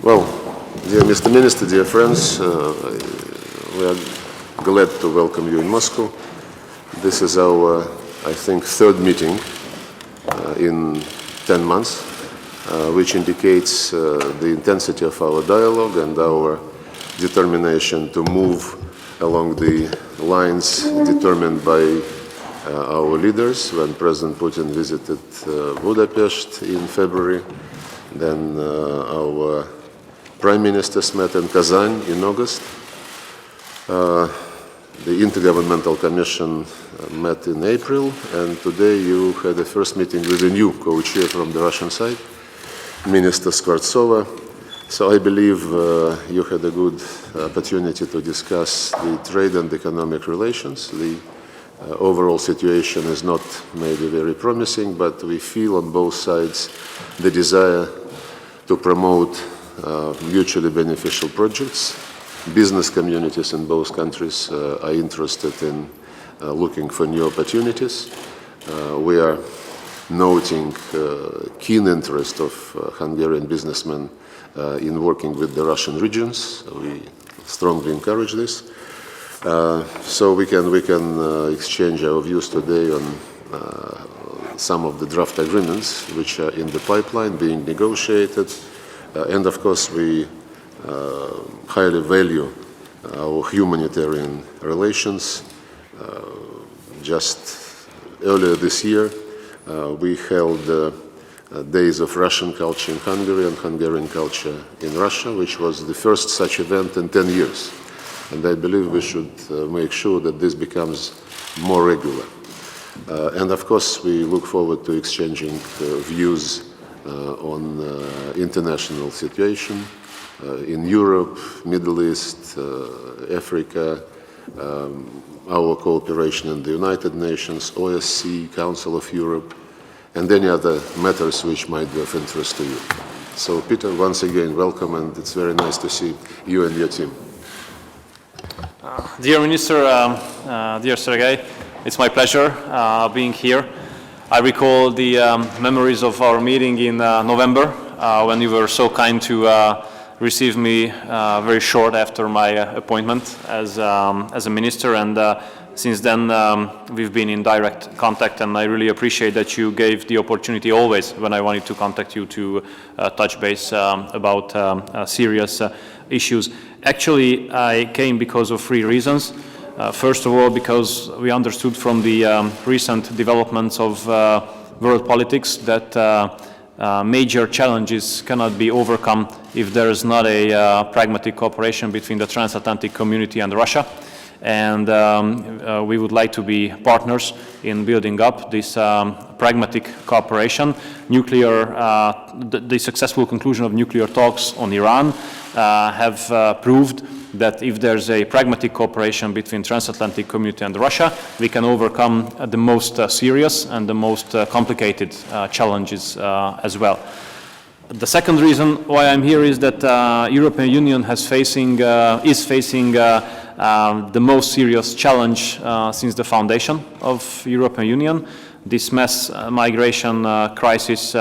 Well, dear Mr. Minister, dear friends, we are glad to welcome you in Moscow. This is our, I think, third meeting in 10 months, which indicates the intensity of our dialogue and our determination to move along the lines determined by our leaders when President Putin visited Budapest in February. Then our Prime Ministers met in Kazan in August. The Intergovernmental Commission met in April, and today you had the first meeting with a new co-chair from the Russian side, Minister Skvartsova. So I believe you had a good opportunity to discuss the trade and economic relations. The overall situation is not maybe very promising, but we feel on both sides the desire to promote mutually beneficial projects. Business communities in both countries are interested in looking for new opportunities. We are noting keen interest of Hungarian businessmen in working with the Russian regions. We strongly encourage this. So we can exchange our views today on some of the draft agreements which are in the pipeline being negotiated. And of course, we highly value our humanitarian relations. Just earlier this year, we held Days of Russian Culture in Hungary and Hungarian Culture in Russia, which was the first such event in 10 years. And I believe we should make sure that this becomes more regular. And of course, we look forward to exchanging views on international situation in Europe, Middle East, Africa, our cooperation in the United Nations, OSCE, Council of Europe, and any other matters which might be of interest to you. So Peter, once again, welcome, and it's very nice to see you and your team. Dear Minister, dear Sergey, it's my pleasure being here. I recall the memories of our meeting in November when you were so kind to receive me very short after my appointment as a minister, and since then we've been in direct contact, and I really appreciate that you gave the opportunity always when I wanted to contact you to touch base about serious issues. Actually, I came because of three reasons. First of all, because we understood from the recent developments of world politics that major challenges cannot be overcome if there is not a pragmatic cooperation between the transatlantic community and Russia. And we would like to be partners in building up this pragmatic cooperation. The successful conclusion of nuclear talks on Iran have proved that if there's a pragmatic cooperation between transatlantic community and Russia, we can overcome the most serious and the most complicated challenges as well. The second reason why I'm here is that European Union is facing the most serious challenge since the foundation of European Union. This mass migration crisis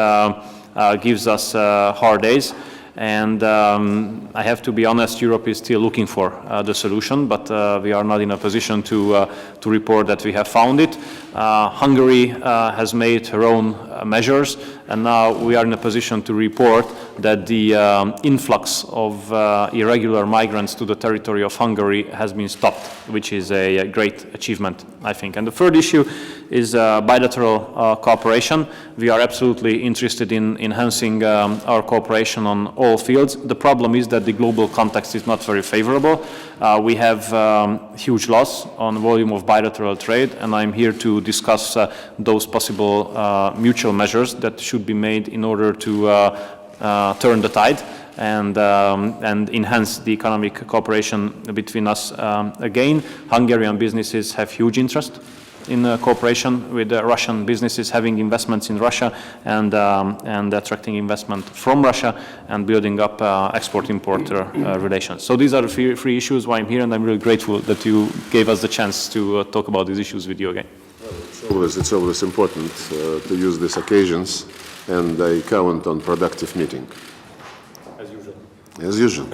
gives us hard days. And I have to be honest, Europe is still looking for the solution, but we are not in a position to report that we have found it. Hungary has made her own measures, and now we are in a position to report that the influx of irregular migrants to the territory of Hungary has been stopped, which is a great achievement, I think. And the third issue is bilateral cooperation. We are absolutely interested in enhancing our cooperation on all fields. The problem is that the global context is not very favorable. We have huge loss on volume of bilateral trade, and I'm here to discuss those possible mutual measures that should be made in order to turn the tide and enhance the economic cooperation between us again. Hungarian businesses have huge interest in cooperation with Russian businesses, having investments in Russia and attracting investment from Russia and building up export-import relations. So these are the three issues why I'm here, and I'm really grateful that you gave us the chance to talk about these issues with you again. It's always important to use these occasions, and I count on productive meeting. As usual. as usual.